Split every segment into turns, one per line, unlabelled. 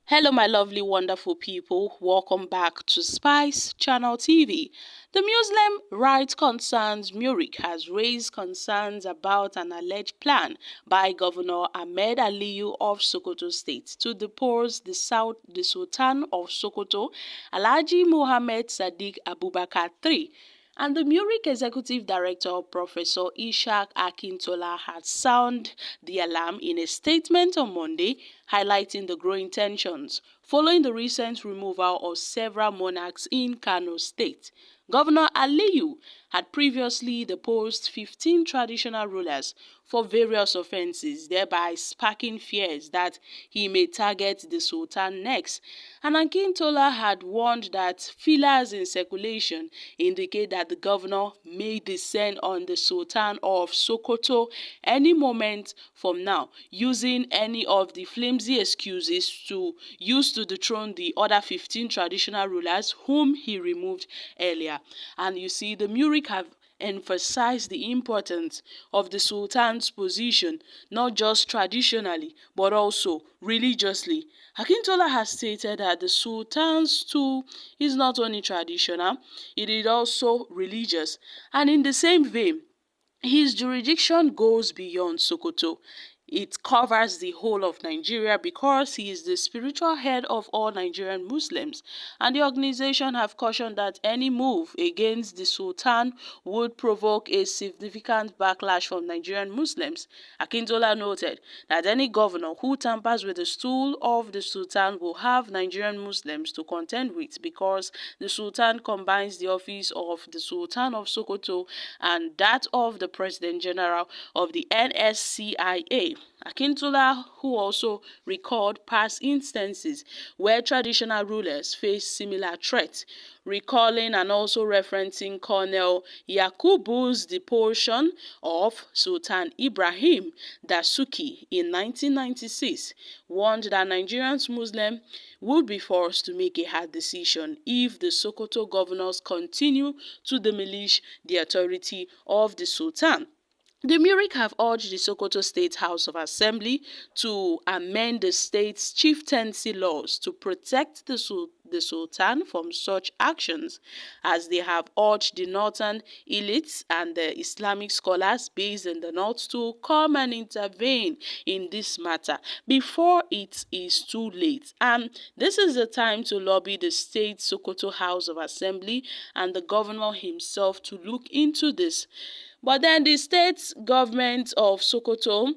Hello, my lovely, wonderful people. Welcome back to Spice Channel TV. The Muslim rights concerns Murik has raised concerns about an alleged plan by Governor Ahmed Aliyu of Sokoto State to depose the Sultan of Sokoto, Alhaji Mohammed Sadiq Abubakar III. And the Murik Executive Director, Professor Ishaq Akintola, had sounded the alarm in a statement on Monday, highlighting the growing tensions following the recent removal of several monarchs in Kano State. Governor Aliyu had previously deposed 15 traditional rulers for various offences, thereby sparking fears that he may target the Sultan next. And Akintola had warned that feelers in circulation indicate that the governor may descend on the Sultan of Sokoto any moment from now, using any of the flimsy excuses to use to dethrone the other 15 traditional rulers whom he removed earlier. And you see, the Murik have emphasized the importance of the Sultan's position, not just traditionally, but also religiously. Akintola has stated that the Sultan's tool is not only traditional, it is also religious. And in the same vein, his jurisdiction goes beyond Sokoto. It covers the whole of Nigeria because he is the spiritual head of all Nigerian Muslims, and the organization have cautioned that any move against the Sultan would provoke a significant backlash from Nigerian Muslims. Akintola noted that any governor who tampers with the stool of the Sultan will have Nigerian Muslims to contend with because the Sultan combines the office of the Sultan of Sokoto and that of the President General of the NSCIA. Akintola, who also recalled past instances where traditional rulers faced similar threats, recalling and also referencing Colonel Yakubu's deposition of Sultan Ibrahim Dasuki in 1996, warned that Nigerians Muslims would be forced to make a hard decision if the Sokoto governors continue to demolish the authority of the Sultan. The Murik have urged the Sokoto State House of Assembly to amend the state's chieftaincy laws to protect the Sultan from such actions, as they have urged the northern elites and the Islamic scholars based in the north to come and intervene in this matter before it is too late. And this is the time to lobby the state Sokoto House of Assembly and the governor himself to look into this. But then the state government of Sokoto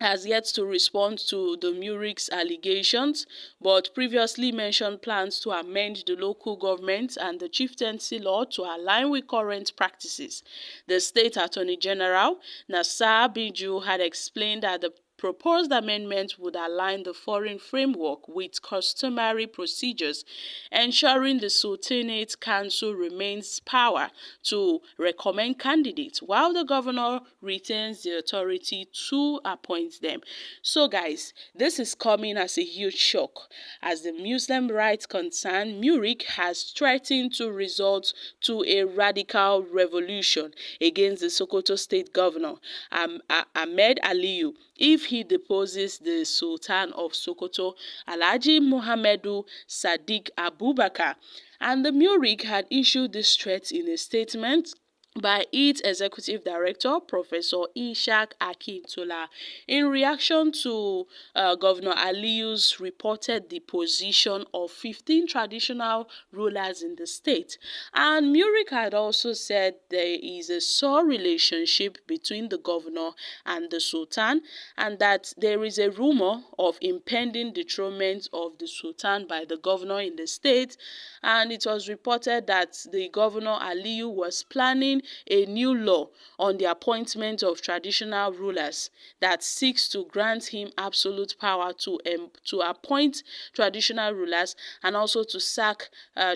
has yet to respond to the Murik's allegations, but previously mentioned plans to amend the local government and the chieftaincy law to align with current practices. The State Attorney General, Nassar Biju, had explained that the proposed amendment would align the foreign framework with customary procedures, ensuring the Sultanate Council remains power to recommend candidates, while the governor retains the authority to appoint them. So guys, this is coming as a huge shock, as the Muslim rights concern Murik has threatened to resort to a radical revolution against the Sokoto state governor, Ahmed Aliyu, if he deposes the Sultan of Sokoto, Alhaji Mohammedu Sadiq Abubakar. And the Murik had issued this threat in a statement by its executive director, Professor Ishaq Akintola, in reaction to Governor Aliyu's reported deposition of 15 traditional rulers in the state. And Murik had also said there is a sore relationship between the governor and the Sultan, and that there is a rumor of impending dethronement of the Sultan by the governor in the state, and it was reported that the governor Aliyu was planning a new law on the appointment of traditional rulers that seeks to grant him absolute power to appoint traditional rulers and also to sack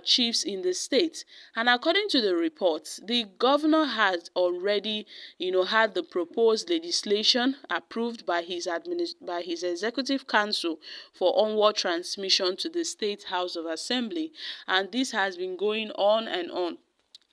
chiefs in the state. And according to the report, the governor had already, had the proposed legislation approved by his executive council for onward transmission to the State House of Assembly, and this has been going on and on.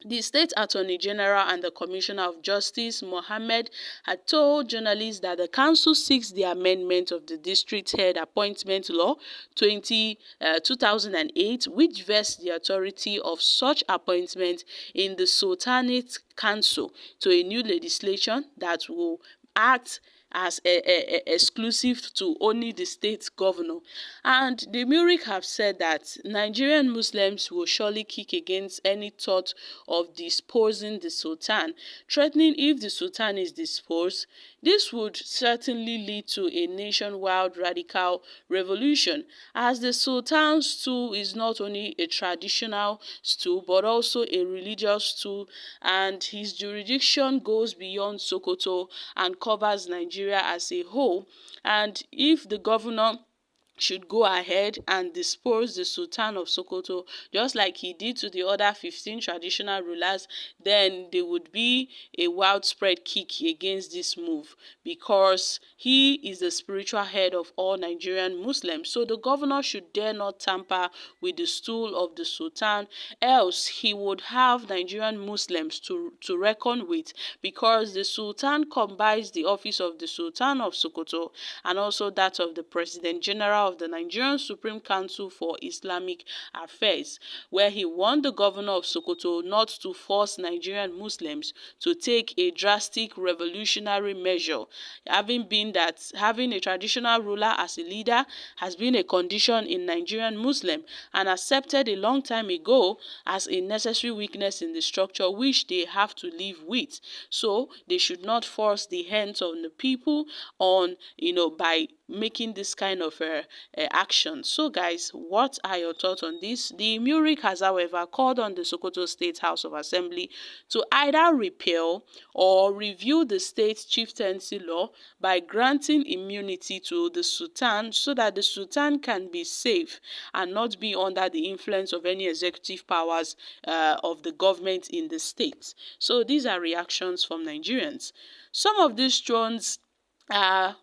The State Attorney General and the Commissioner of Justice, Mohammed, had told journalists that the council seeks the amendment of the District Head Appointment Law 2008, which vests the authority of such appointment in the Sultanate Council, to a new legislation that will act as exclusive to only the state governor. And the Murik have said that Nigerian Muslims will surely kick against any thought of disposing the Sultan, threatening if the Sultan is disposed, this would certainly lead to a nationwide radical revolution, as the Sultan's stool is not only a traditional stool but also a religious stool, and his jurisdiction goes beyond Sokoto and covers Nigeria as a whole. And if the governor should go ahead and dispose the Sultan of Sokoto, just like he did to the other 15 traditional rulers, then there would be a widespread kick against this move, because he is the spiritual head of all Nigerian Muslims. So the governor should dare not tamper with the stool of the Sultan, else he would have Nigerian Muslims to reckon with, because the Sultan combines the office of the Sultan of Sokoto and also that of the President General of the Nigerian Supreme Council for Islamic Affairs, where he warned the governor of Sokoto not to force Nigerian Muslims to take a drastic revolutionary measure, having a traditional ruler as a leader has been a condition in Nigerian Muslim and accepted a long time ago as a necessary weakness in the structure which they have to live with. So they should not force the hands of the people on, by making this kind of action. So guys, what are your thoughts on this? The Murik has, however, called on the Sokoto State House of Assembly to either repeal or review the state chieftaincy law by granting immunity to the Sultan, so that the Sultan can be safe and not be under the influence of any executive powers of the government in the state. So these are reactions from Nigerians. Some of these thrones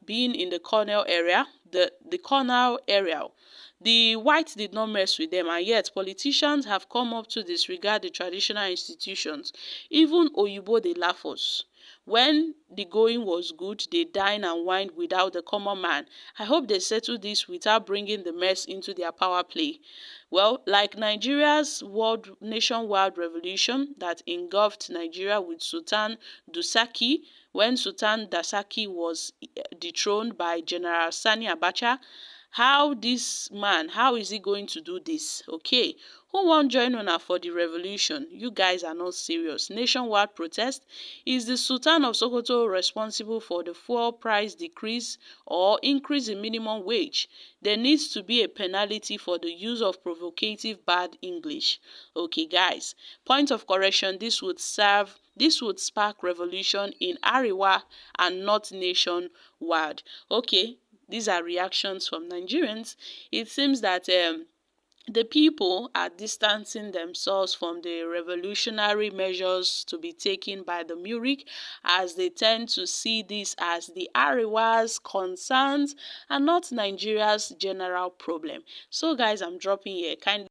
being in the Cornell area, the Cornell area. The whites did not mess with them, and yet politicians have come up to disregard the traditional institutions. Even Oyibo, they laugh us. When the going was good, they dine and wine without the common man. I hope they settle this without bringing the mess into their power play. Well, like Nigeria's nationwide revolution that engulfed Nigeria with Sultan Dusaki, when Sultan Dasaki was dethroned by General Sani Abacha, how is he going to do this? Okay, who won't join una for the revolution? You guys are not serious. Nationwide protest. Is the Sultan of Sokoto responsible for the fuel price decrease or increase in minimum wage? There needs to be a penalty for the use of provocative bad English. Okay guys, point of correction, this would spark revolution in Ariwa and not nationwide. Okay, these are reactions from Nigerians. It seems that the people are distancing themselves from the revolutionary measures to be taken by the Murik, as they tend to see this as the Ariwa's concerns and not Nigeria's general problem. So guys, I'm dropping here. Kindly